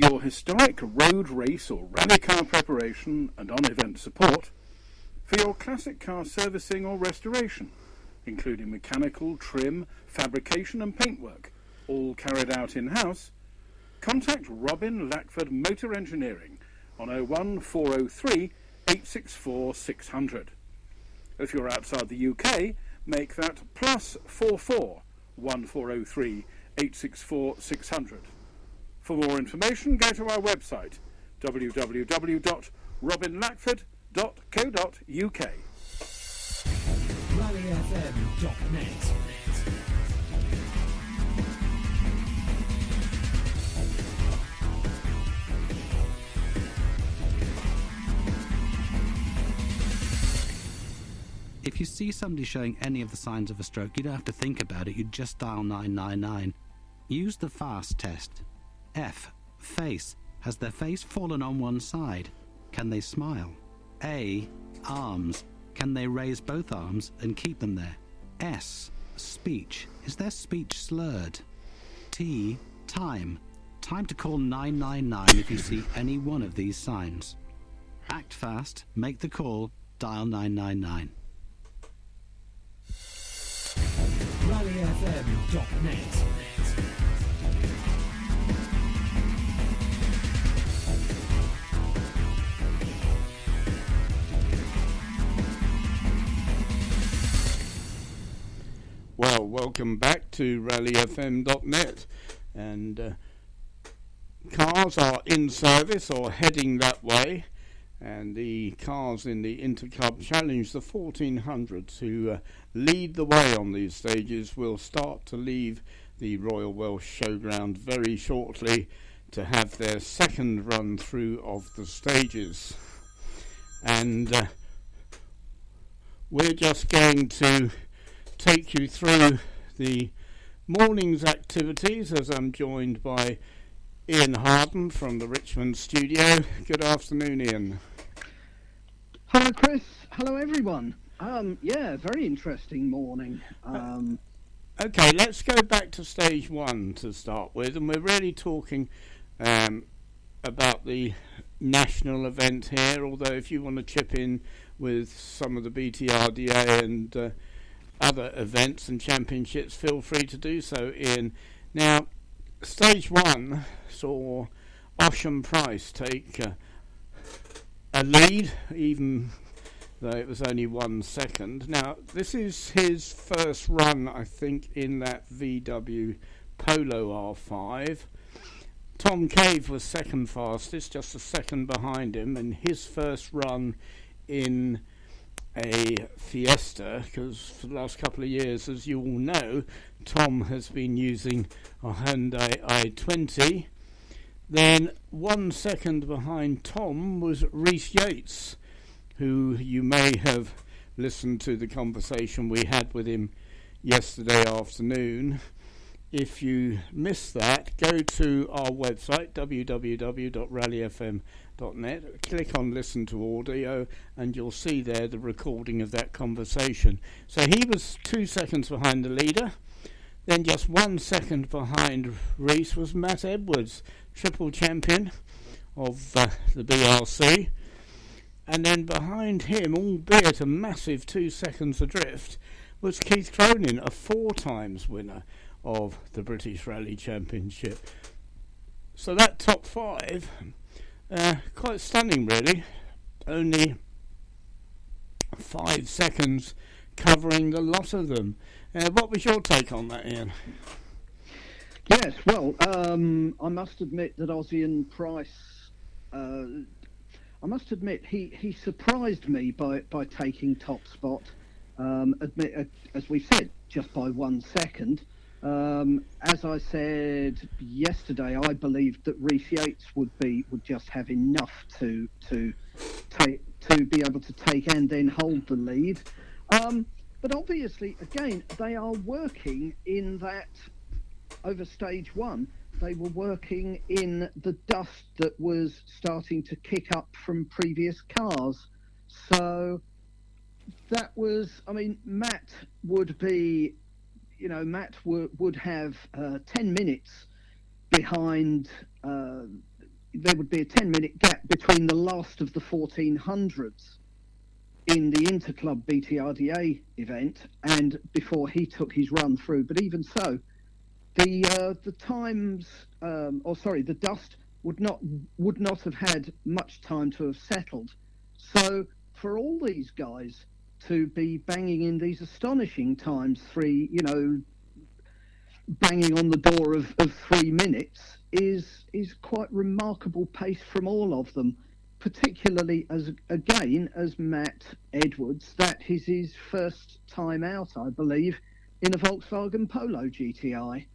your historic road race or rally car preparation and on-event support, for your classic car servicing or restoration, including mechanical, trim, fabrication and paintwork, all carried out in-house, contact Robin Lackford Motor Engineering on 01403 864 600. If you're outside the UK, make that +44 1403 864 600. For more information, go to our website www.robinlackford.co.uk. rallyfm.net. If you see somebody showing any of the signs of a stroke, you don't have to think about it, you just dial 999. Use the FAST test. F. Face. Has their face fallen on one side? Can they smile? A. Arms. Can they raise both arms and keep them there? S. Speech. Is their speech slurred? T. Time. Time to call 999 if you see any one of these signs. Act fast, make the call, dial 999. rallyfm.net. Well, welcome back to rallyfm.net, and cars are in service or heading that way, and the cars in the Interclub Challenge, the 1400, to lead the way on these stages, will start to leave the Royal Welsh Showground very shortly to have their second run through of the stages. And we're just going to take you through the morning's activities as I'm joined by Ian Harden from the Richmond studio. Good afternoon, Ian. Hello, Chris. Hello, everyone. Very interesting morning. Okay, let's go back to stage one to start with, and we're really talking about the national event here, although if you want to chip in with some of the BTRDA and other events and championships, feel free to do so, Ian. Now, stage one saw Ocean Price take a lead, even though it was only 1 second. Now, this is his first run, I think, in that VW Polo R5. Tom Cave was second fastest, just a second behind him, and his first run in a Fiesta, because for the last couple of years, as you all know, Tom has been using a Hyundai i20. Then 1 second behind Tom was Rhys Yates, who you may have listened to the conversation we had with him yesterday afternoon. If you missed that, go to our website, www.rallyfm.net, click on Listen to Audio, and you'll see there the recording of that conversation. So he was 2 seconds behind the leader. Then just 1 second behind Rhys was Matt Edwards, triple champion of the BRC. And then behind him, albeit a massive 2 seconds adrift, was Keith Cronin, a 4 times winner of the British Rally Championship. So that top 5, quite stunning really. Only 5 seconds covering the lot of them. What was your take on that, Ian? Yes, well, I must admit that Ossian Price, I must admit he surprised me by taking top spot. As we said, just by 1 second. As I said yesterday, I believed that Rhys Yates would just have enough to be able to take and then hold the lead. But obviously, again, they are working in that over stage one. They were working in the dust that was starting to kick up from previous cars. So that was, Matt would be, would have 10 minutes behind there would be a 10-minute gap between the last of the 1400s in the Interclub BTRDA event and before he took his run through. But even so, the times, the dust would not have had much time to have settled. So for all these guys to be banging in these astonishing times, banging on the door of 3 minutes is quite remarkable pace from all of them, particularly as Matt Edwards. That is his first time out, I believe, in a Volkswagen Polo GTI.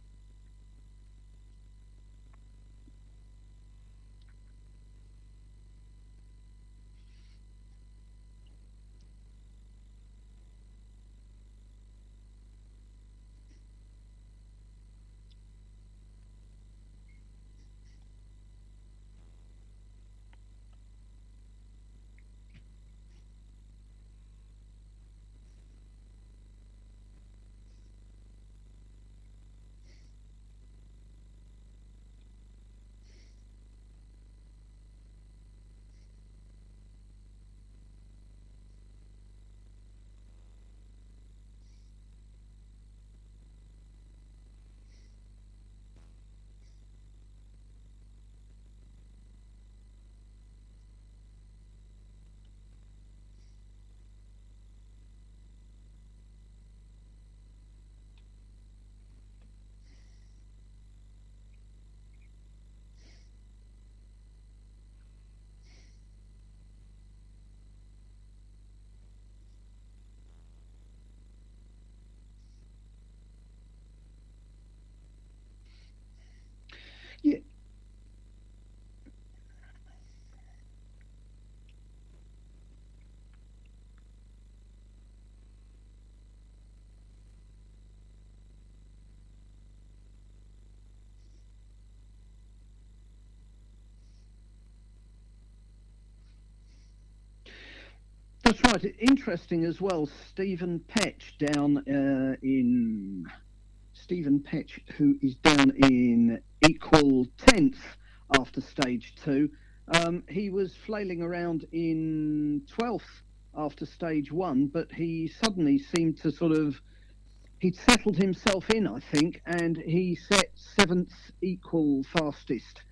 Yeah. That's right. Interesting as well. Stephen Petch, who is down in equal 10th after stage 2. He was flailing around in 12th after stage 1, but he suddenly seemed to he'd settled himself in, I think, and he set 7th equal fastest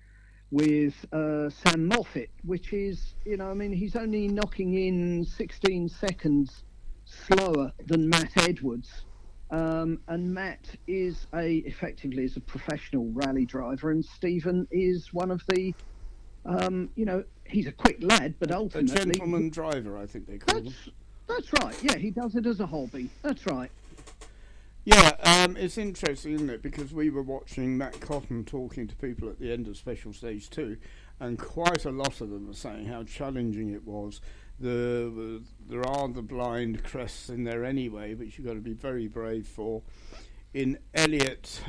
with Sam Moffat, which is, he's only knocking in 16 seconds slower than Matt Edwards. And Matt is effectively a professional rally driver, and Stephen is one of the, he's a quick lad, but ultimately... A gentleman driver, I think they call him. That's right, yeah, he does it as a hobby, that's right. Yeah, it's interesting, isn't it? Because we were watching Matt Cotton talking to people at the end of Special Stage 2, and quite a lot of them were saying how challenging it was. There are the blind crests in there anyway, which you've got to be very brave for. In Elliot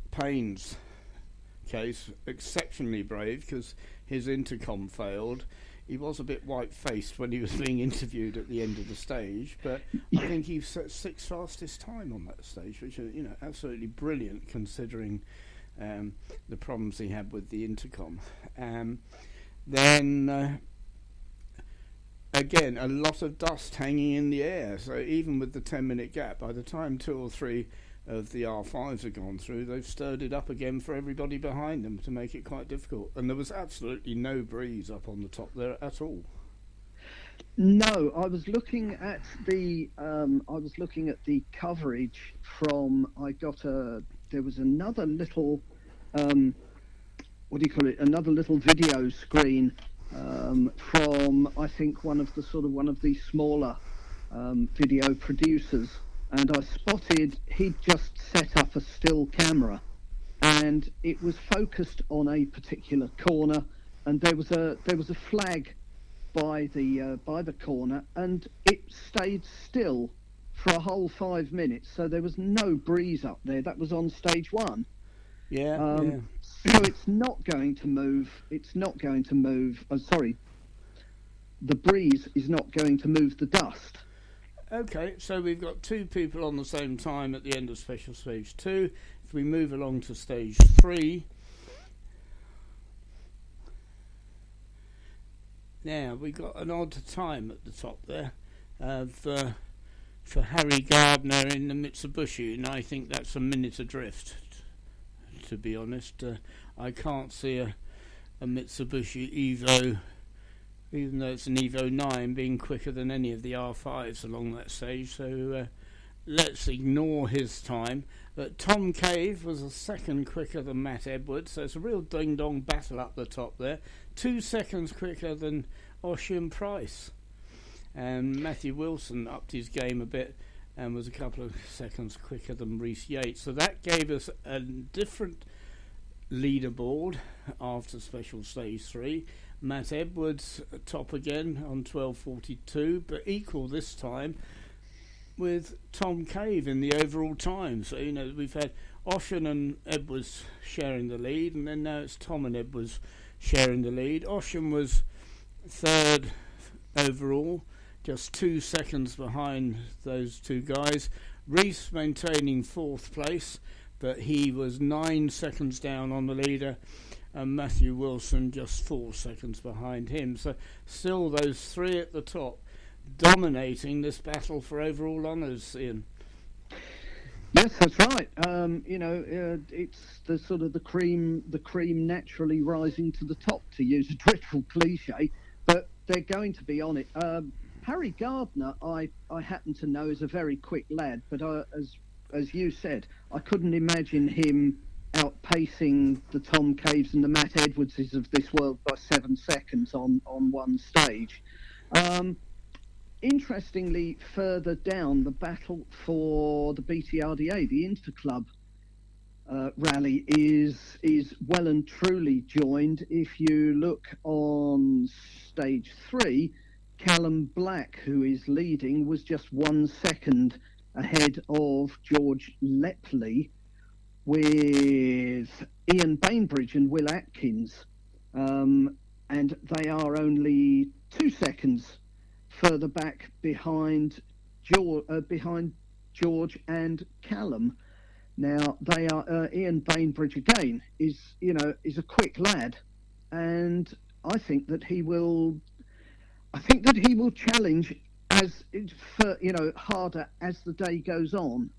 Payne's case, exceptionally brave because his intercom failed. He was a bit white-faced when he was being interviewed at the end of the stage, but I think he set 6th fastest time on that stage, which is, absolutely brilliant considering the problems he had with the intercom. Then, again, a lot of dust hanging in the air, so even with the 10-minute gap, by the time 2 or 3 of the R5s have gone through, they've stirred it up again for everybody behind them to make it quite difficult. And there was absolutely no breeze up on the top there at all. No, I was looking at the coverage from. There was another little another little video screen from, I think, one of the smaller video producers. And I spotted he'd just set up a still camera, and it was focused on a particular corner, and there was a flag by the corner, and it stayed still for a whole 5 minutes. So there was no breeze up there. That was on stage 1. Yeah. So it's not going to move. It's not going to move. The breeze is not going to move the dust. Okay, so we've got 2 people on the same time at the end of Special Stage 2. if we move along to stage 3, now we've got an odd time at the top there for Harry Gardner in the Mitsubishi, and I think that's a minute adrift, to be honest. I can't see a Mitsubishi Evo, even though it's an Evo 9, being quicker than any of the R5s along that stage, so let's ignore his time. But Tom Cave was a second quicker than Matt Edwards, so it's a real ding-dong battle up the top there. 2 seconds quicker than Ocean Price. And Matthew Wilson upped his game a bit and was a couple of seconds quicker than Reece Yates. So that gave us a different leaderboard after special stage 3. Matt Edwards top again on 12:42, but equal this time with Tom Cave in the overall time. So, you know, we've had Ocean and Edwards sharing the lead, and then now it's Tom and Edwards sharing the lead. Ocean was third overall, just 2 seconds behind those two guys. Reece maintaining 4th place, but he was 9 seconds down on the leader, and Matthew Wilson just 4 seconds behind him. So still those 3 at the top dominating this battle for overall honours, Ian. Yes, that's right. It's the sort of the cream naturally rising to the top, to use a dreadful cliche, but they're going to be on it. Harry Gardner, I happen to know, is a very quick lad, but as you said, I couldn't imagine him outpacing the Tom Caves and the Matt Edwardses of this world by 7 seconds on one stage. Interestingly, further down, the battle for the BTRDA, the Interclub rally, is well and truly joined. If you look on stage 3, Callum Black, who is leading, was just 1 second ahead of George Lepley, with Ian Bainbridge and Will Atkins, and they are only 2 seconds further back behind George and Callum. Now they are Ian Bainbridge again is a quick lad, and I think that he will challenge harder as the day goes on.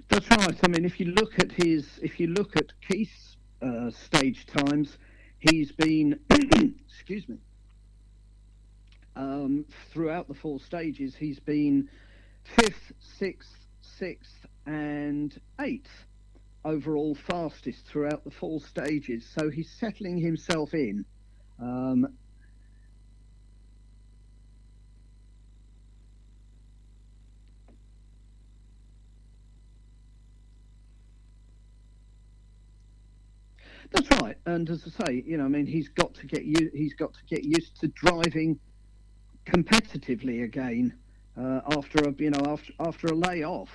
That's right. I mean, if you look at Keith's stage times, he's been, excuse me, throughout the 4 stages, he's been 5th, 6th, and 8th overall fastest throughout the 4 stages. So he's settling himself in. right. And as I say, I mean, he's got to get used to driving competitively again after a layoff.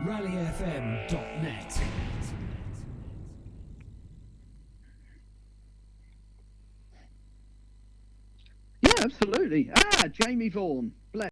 rallyfm.net. Yeah, absolutely. Jamie Vaughan. Bless.